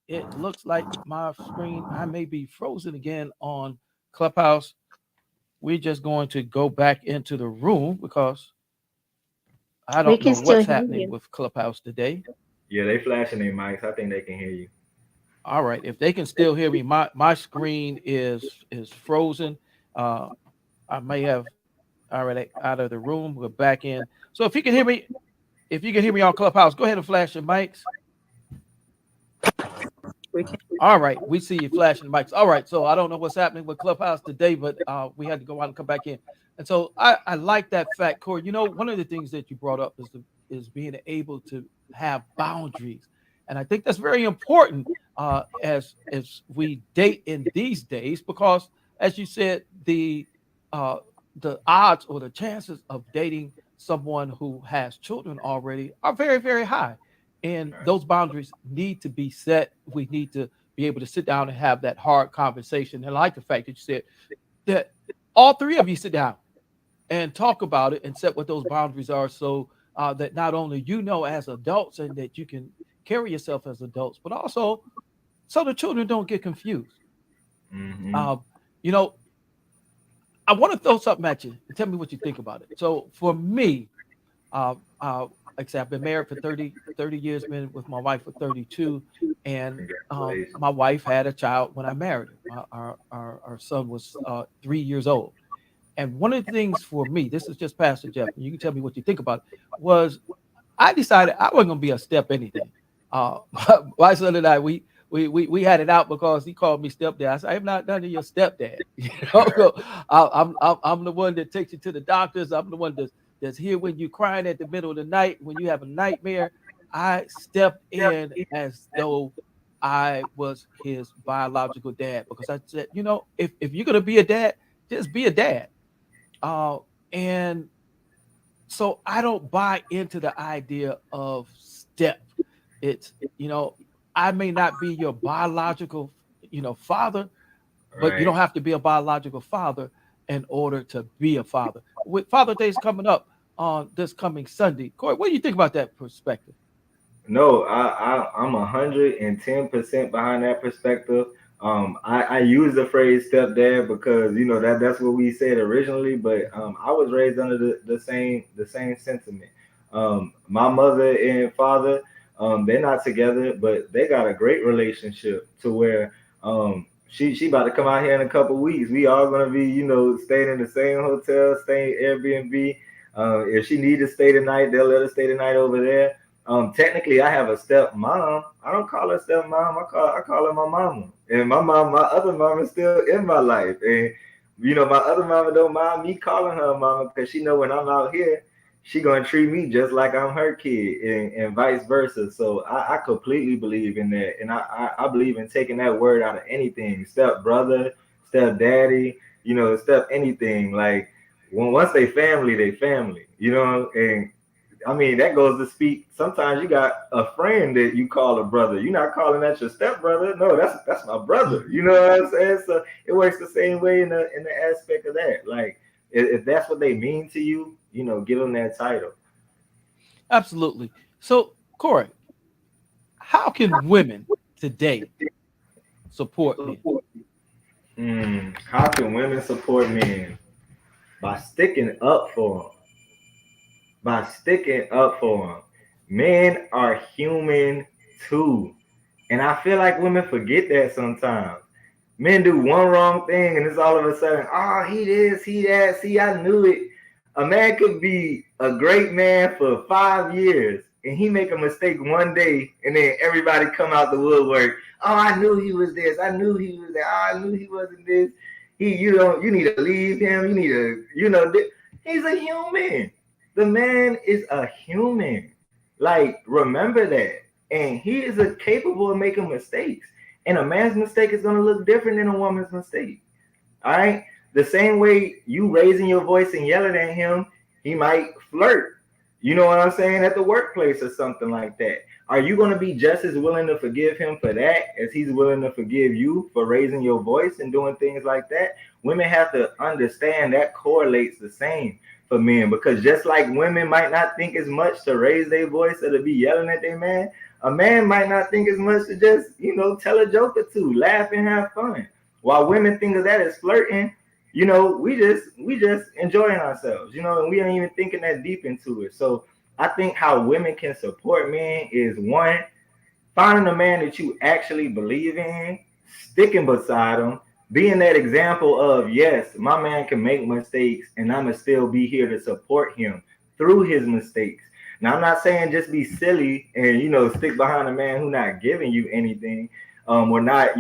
It looks like my screen, I may be frozen again on Clubhouse. We're just going to go back into the room because I don't know what's happening with Clubhouse today. Yeah, they flashing their mics. I think they can hear you. All right. If they can still hear me, my screen is frozen. I may have already out of the room. We're back in. So if you can hear me on Clubhouse, go ahead and flash your mics. All right, we see you flashing the mics. All right, so I don't know what's happening with Clubhouse today, but we had to go out and come back in. And so I like that fact, Corey. One of the things that you brought up is being able to have boundaries, and I think that's very important as we date in these days, because as you said, the odds or the chances of dating someone who has children already are very, very high. And those boundaries need to be set. We need to be able to sit down and have that hard conversation. And I like the fact that you said that all three of you sit down and talk about it and set what those boundaries are, so that not only you know as adults and that you can carry yourself as adults, but also so the children don't get confused. Mm-hmm. You know, I want to throw something at you and tell me what you think about it. So for me, like I said, I've been married for 30 years, been with my wife for 32, and Congratulations. my wife had a child when I married her. Our son was 3 years old. And one of the things for me, this is just Pastor Jeff, and you can tell me what you think about it, was I decided I wasn't going to be a step anything. My son and I, we had it out because he called me stepdad. I said, I'm not none of your stepdad. You know, so I'm the one that takes you to the doctors. I'm the one that's here when you're crying at the middle of the night, when you have a nightmare. I stepped in as though I was his biological dad, because I said, you know, if you're gonna be a dad, just be a dad. And so I don't buy into the idea of step. It's, you know, I may not be your biological, father, but you don't Right. have to be a biological father in order to be a father. With Father Day's coming up on this coming Sunday, Corey, what do you think about that perspective? No, I'm 110% behind that perspective. I use the phrase stepdad because that's what we said originally, but I was raised under the same sentiment. My mother and father, they're not together, but they got a great relationship to where she about to come out here in a couple weeks. We all gonna be staying in the same hotel, staying Airbnb. If she need to stay tonight, they'll let her stay tonight over there. Technically, I have a stepmom. I don't call her stepmom. I call her my mama. And my other mama is still in my life. And my other mama don't mind me calling her mama because she know when I'm out here, she gonna treat me just like I'm her kid, and vice versa. So I completely believe in that, and I believe in taking that word out of anything. Step brother, step daddy, step anything. Like once they family, they family. And I mean, that goes to speak. Sometimes you got a friend that you call a brother. You're not calling that your stepbrother. No, that's my brother. You know what I'm saying? So it works the same way in the aspect of that. Like if that's what they mean to you, give them that title. Absolutely. So, Corey, how can women today support men? How can women support men? By sticking up for them. By sticking up for them. Men are human too. And I feel like women forget that sometimes. Men do one wrong thing and it's all of a sudden, oh, he this, he that. See, I knew it. A man could be a great man for 5 years and he make a mistake one day and then everybody come out the woodwork. Oh, I knew he was this. I knew he was that. Oh, I knew he wasn't this. You need to leave him. You need to, he's a human. The man is a human. Like, remember that. And he is capable of making mistakes. And a man's mistake is going to look different than a woman's mistake. All right? The same way you raising your voice and yelling at him, he might flirt. You know what I'm saying? At the workplace or something like that. Are you going to be just as willing to forgive him for that as he's willing to forgive you for raising your voice and doing things like that? Women have to understand that correlates the same for men, because just like women might not think as much to raise their voice or to be yelling at their man, a man might not think as much to just, tell a joke or two, laugh and have fun. While women think of that as flirting, we just enjoying ourselves, and we ain't even thinking that deep into it. So I think how women can support men is, one, finding a man that you actually believe in, sticking beside him, being that example of, yes, my man can make mistakes and I'ma still be here to support him through his mistakes. Now, I'm not saying just be silly and, stick behind a man who's not giving you anything, or not,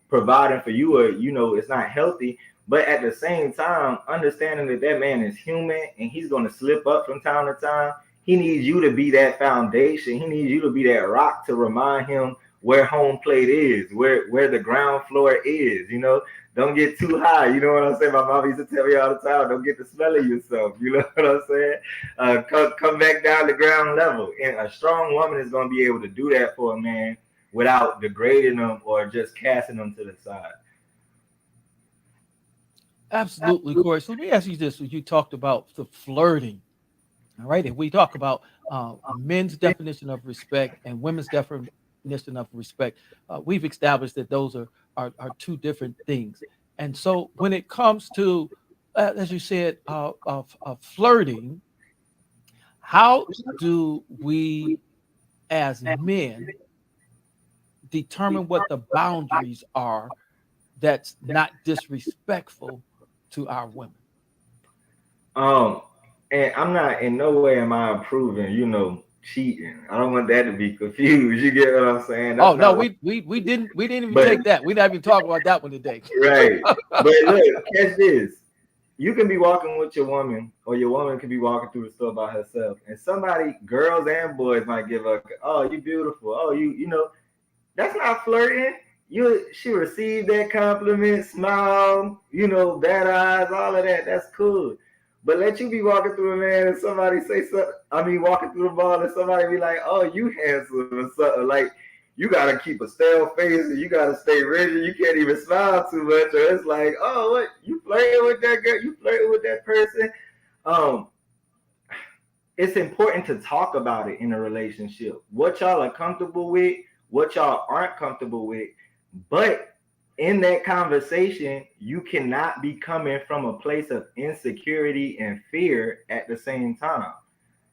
providing for you, or, it's not healthy. But at the same time, understanding that man is human and he's going to slip up from time to time. He needs you to be that foundation. He needs you to be that rock to remind him where home plate is, where the ground floor is. Don't get too high. You know what I'm saying? My mom used to tell me all the time, don't get the smell of yourself. You know what I'm saying? Come back down to ground level. And a strong woman is going to be able to do that for a man without degrading them or just casting them to the side. Absolutely, Corey. So let me ask you this: you talked about the flirting, all right? And we talk about men's definition of respect and women's definition of respect. We've established that those are two different things. And so when it comes to, as you said, of flirting, how do we, as men, determine what the boundaries are that's not disrespectful to our women? And I'm not, in no way am I approving, cheating. I don't want that to be confused. You get what I'm saying? That's no, we didn't even take that. We not even talk about that one today. Right. But look, catch this. You can be walking with your woman, or your woman can be walking through the store by herself, and somebody, girls and boys, might give her, "Oh, you beautiful. Oh, that's not flirting. She received that compliment, smile, bad eyes, all of that. That's cool. But let you be walking through a man and somebody say something. Walking through the mall and somebody be like, "Oh, you handsome," or something. Like, you gotta keep a stale face and you gotta stay rigid. You can't even smile too much, or it's like, "Oh, what, you flirting with that girl? You flirting with that person?" It's important to talk about it in a relationship. What y'all are comfortable with, what y'all aren't comfortable with. But in that conversation, you cannot be coming from a place of insecurity and fear at the same time.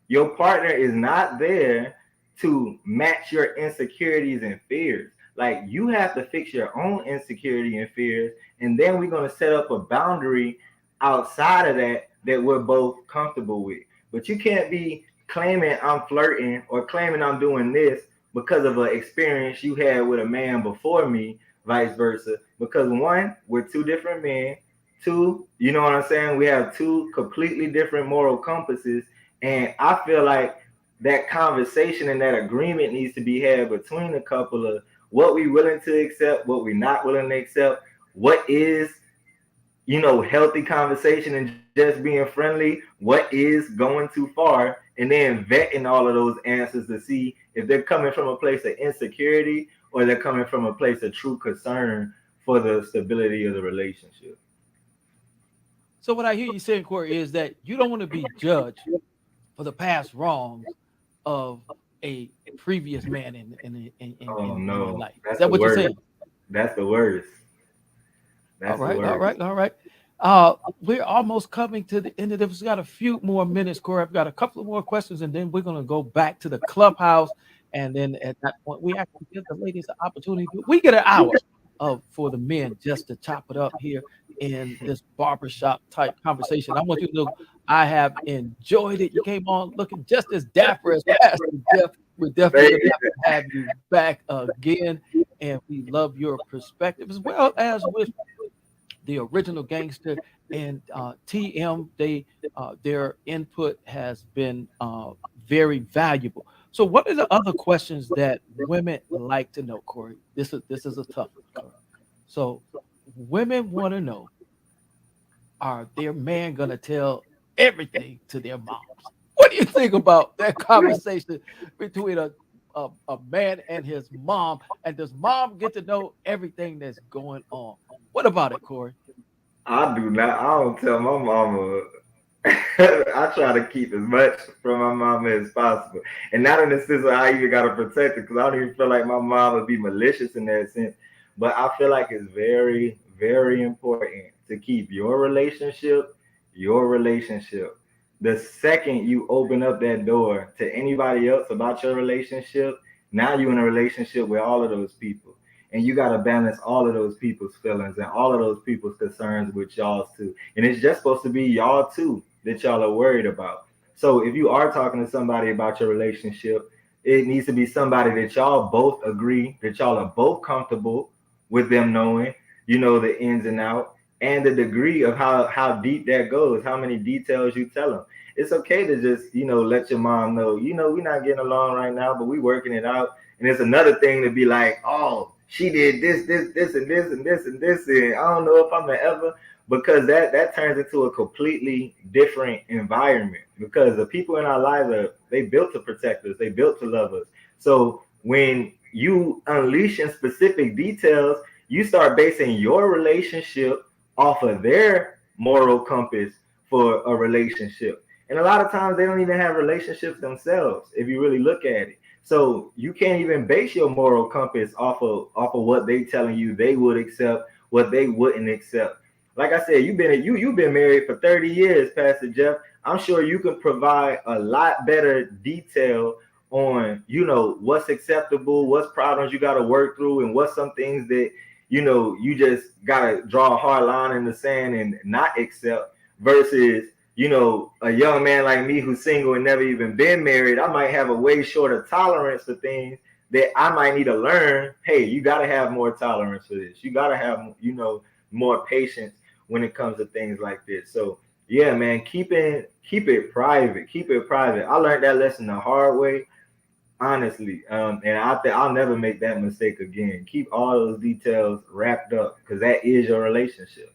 Your partner is not there to match your insecurities and fears. Like, you have to fix your own insecurity and fears, and then we're going to set up a boundary outside of that we're both comfortable with. But you can't be claiming I'm flirting or claiming I'm doing this because of an experience you had with a man before me, vice versa. Because one, we're two different men. Two, you know what I'm saying? We have two completely different moral compasses. And I feel like that conversation and that agreement needs to be had between the couple of what we willing to accept, what we not willing to accept, what is, healthy conversation and just being friendly, what is going too far, and then vetting all of those answers to see if they're coming from a place of insecurity or they're coming from a place of true concern for the stability of the relationship. So what I hear you saying, Corey, is that you don't want to be judged for the past wrongs of a previous man in your life. Is that what you're saying? That's the worst. All right. We're almost coming to the end of this. We got a few more minutes, Corey. I've got a couple of more questions, and then we're going to go back to the clubhouse. And then at that point, we actually give the ladies the opportunity. We get an hour for the men just to chop it up here in this barbershop type conversation. I want you to know I have enjoyed it. You came on looking just as dapper as Pastor Jeff. We're definitely going to have you back again, and we love your perspective as well as with the original gangster and TM. Their input has been very valuable. So what are the other questions that women like to know, Corey? This is a tough one, Corey. So women want to know, are their man going to tell everything to their moms? What do you think about that conversation between a man and his mom? And does mom get to know everything that's going on? What about it, Corey? I do not. I don't tell my mama. I try to keep as much from my mama as possible. And not in the sense of I even got to protect her, because I don't even feel like my mom would be malicious in that sense. But I feel like it's very, very important to keep your relationship. The second you open up that door to anybody else about your relationship, now you're in a relationship with all of those people. And you got to balance all of those people's feelings and all of those people's concerns with y'all's too. And it's just supposed to be y'all too that y'all are worried about. So if you are talking to somebody about your relationship, it needs to be somebody that y'all both agree, that y'all are both comfortable with them knowing, the ins and outs, and the degree of how deep that goes, how many details you tell them. It's okay to just, let your mom know, we're not getting along right now, but we working it out. And it's another thing to be like, oh, she did this, and this, and this, and this, and I don't know if I'm gonna ever, because that turns into a completely different environment, because the people in our lives they built to protect us, they built to love us. So when you unleashing specific details, you start basing your relationship off of their moral compass for a relationship. And a lot of times they don't even have relationships themselves, if you really look at it. So you can't even base your moral compass off of what they telling you they would accept, what they wouldn't accept. Like I said, you've been married for 30 years, Pastor Jeff. I'm sure you can provide a lot better detail on, what's acceptable, what's problems you got to work through, and what's some things that, you just got to draw a hard line in the sand and not accept versus, a young man like me who's single and never even been married. I might have a way shorter tolerance for things that I might need to learn. Hey, you got to have more tolerance for this. You got to have, more patience when it comes to things like this. So yeah, man, keep it private. Keep it private. I learned that lesson the hard way, honestly. And I'll never make that mistake again. Keep all those details wrapped up because that is your relationship.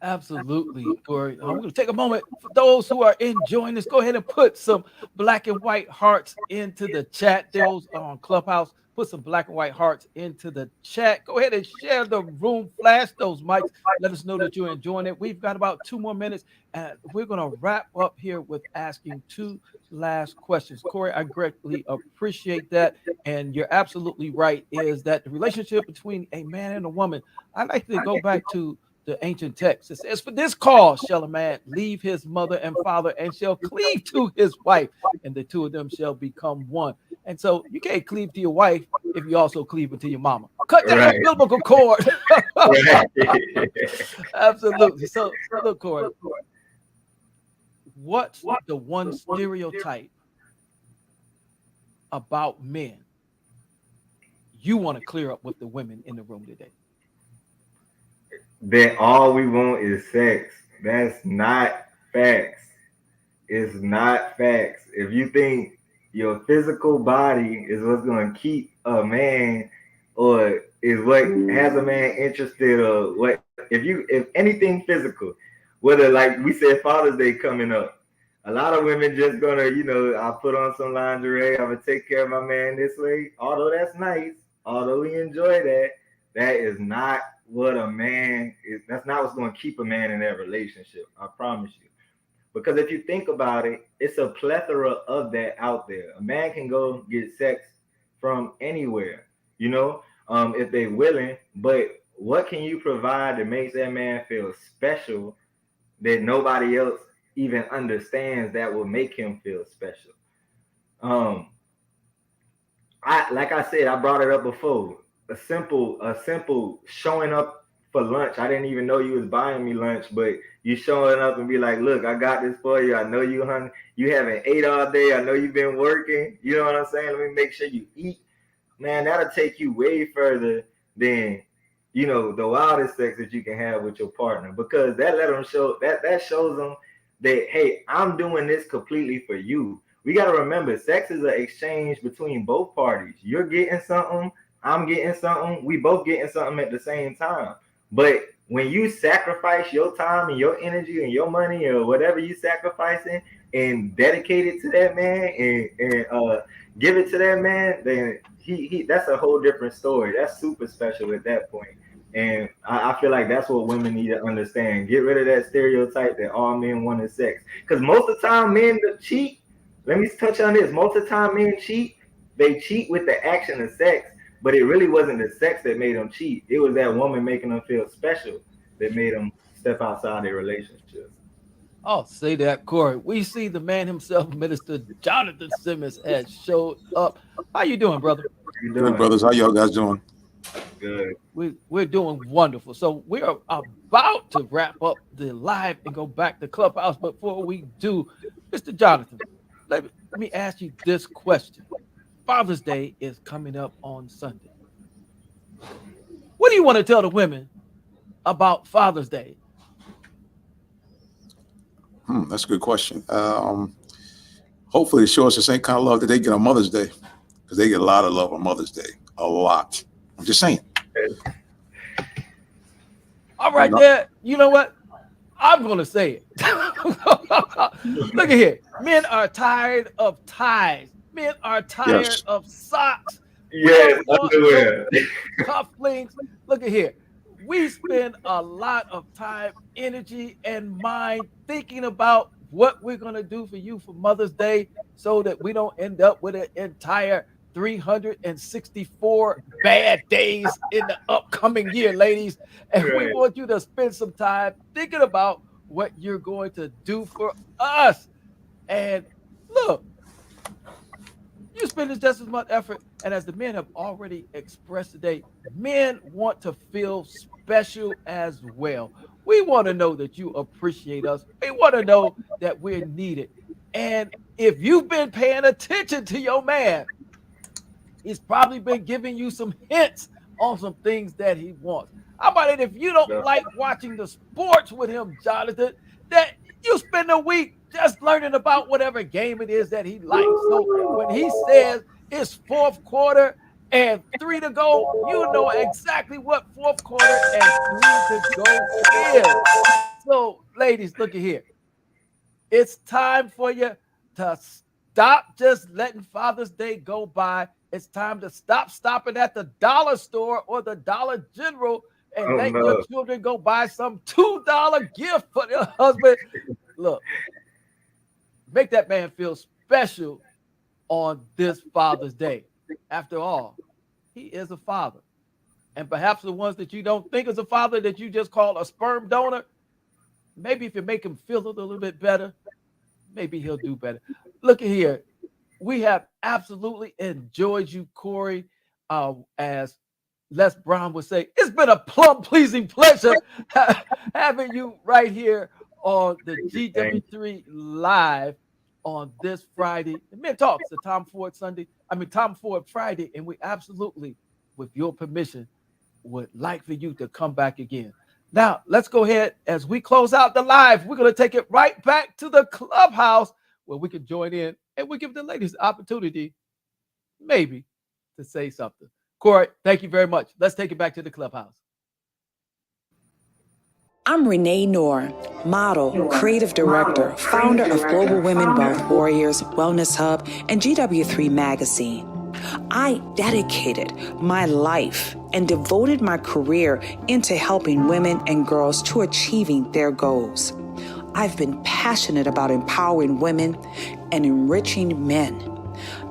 Absolutely, Corey. I'm going to take a moment for those who are enjoying this. Go ahead and put some black and white hearts into the chat. Those on Clubhouse, put some black and white hearts into the chat. Go ahead and share the room. Flash those mics. Let us know that you're enjoying it. We've got about 2 more minutes, and we're going to wrap up here with asking 2 last questions. Corey, I greatly appreciate that. And you're absolutely right, is that the relationship between a man and a woman, I like to go back to the ancient text. It says, for this cause shall a man leave his mother and father and shall cleave to his wife, and the two of them shall become one. And so you can't cleave to your wife if you also cleave to your mama. Cut that biblical cord. Absolutely. So look, Corey, what's the one stereotype about men you want to clear up with the women in the room today? That all we want is sex. That's not facts. It's not facts. If you think your physical body is what's going to keep a man or is what has a man interested, or what, if anything physical, whether, like we said, Father's Day coming up, a lot of women just gonna, I put on some lingerie, I'm gonna take care of my man this way. Although that's nice, although we enjoy that, that is not what a man is. That's not what's going to keep a man in that relationship. I promise you. Because if you think about it, it's a plethora of that out there. A man can go get sex from anywhere, if they're willing. But what can you provide that makes that man feel special that nobody else even understands that will make him feel special? Like I said, I brought it up before. A simple showing up for lunch. I didn't even know you was buying me lunch, but you showing up and be like, look, I got this for you. I know you hungry. You haven't ate all day. I know you've been working. You know what I'm saying? Let me make sure you eat. Man, that'll take you way further than, the wildest sex that you can have with your partner, because that shows them that, hey, I'm doing this completely for you. We got to remember, sex is an exchange between both parties. You're getting something, I'm getting something, we both getting something at the same time. But when you sacrifice your time and your energy and your money or whatever you sacrificing and dedicate it to that man and give it to that man, then he that's a whole different story. That's super special at that point. And I feel like that's what women need to understand. Get rid of that stereotype that all men want is sex. Because most of the time men cheat. Let me touch on this. Most of the time men cheat. They cheat with the action of sex. But it really wasn't the sex that made them cheat. It was that woman making them feel special that made them step outside their relationship. I'll say that, Corey. We see the man himself, Minister Jonathan Simmons, has showed up. How you doing, brother? Good, brothers. How y'all guys doing? Good. We're doing wonderful. So we are about to wrap up the live and go back to Clubhouse. But before we do, Mr. Jonathan, let me ask you this question. Father's Day is coming up on Sunday. What do you want to tell the women about Father's Day? That's a good question. Hopefully it shows the same kind of love that they get on Mother's Day, because they get a lot of love on Mother's Day. A lot. I'm just saying. All right, there. You know what? I'm going to say it. Look at here. Men are tired of ties. Men are tired of socks. Yes, don't want underwear. no cufflinks. Look at here. We spend a lot of time, energy, and mind thinking about what we're going to do for you for Mother's Day so that we don't end up with an entire 364 bad days in the upcoming year, ladies. And we Right. want you to spend some time thinking about what you're going to do for us. And look, you spend just as much effort. And as the men have already expressed today, men want to feel special as well. We want to know that you appreciate us. We want to know that we're needed. And if you've been paying attention to your man, he's probably been giving you some hints on some things that he wants. How about it if you don't Yeah. like watching the sports with him, Jonathan, that you spend a week just learning about whatever game it is that he likes. So when he says it's fourth quarter and 3 to go, you know exactly what fourth quarter and 3 to go is. So, ladies, look at here. It's time for you to stop just letting Father's Day go by. It's time to stop stopping at the dollar store or the Dollar General and Oh, let no. your children go buy some $2 gift for their husband. Look, make that man feel special on this Father's Day. After all, he is a father. And perhaps the ones that you don't think is a father that you just call a sperm donor, maybe if you make him feel a little bit better, maybe he'll do better. Look at here. We have absolutely enjoyed you, Corey. As Les Brown would say, it's been a plum-pleasing pleasure having you right here on the GW3 Live on this Friday. Men Talks, the Tom Ford Friday, and we absolutely, with your permission, would like for you to come back again. Now, let's go ahead as we close out the live. We're going to take it right back to the clubhouse where we can join in and we give the ladies the opportunity, maybe, to say something. Corey, thank you very much. Let's take it back to the clubhouse. I'm Renee Noor, model, creative director, founder of Global Women Wealth Warriors, Wellness Hub, and GW3 Magazine. I dedicated my life and devoted my career into helping women and girls to achieving their goals. I've been passionate about empowering women and enriching men.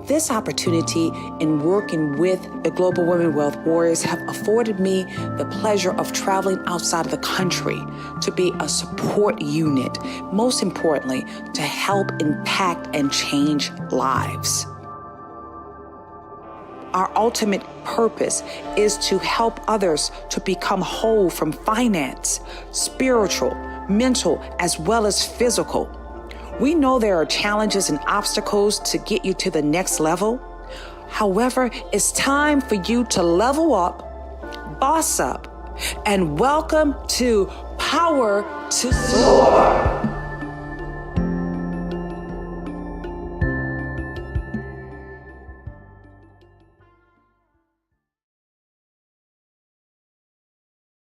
This opportunity in working with the Global Women Wealth Warriors have afforded me the pleasure of traveling outside of the country to be a support unit, most importantly, to help impact and change lives. Our ultimate purpose is to help others to become whole from finance, spiritual, mental, as well as physical. We know there are challenges and obstacles to get you to the next level. However, it's time for you to level up, boss up, and welcome to Power to Soar.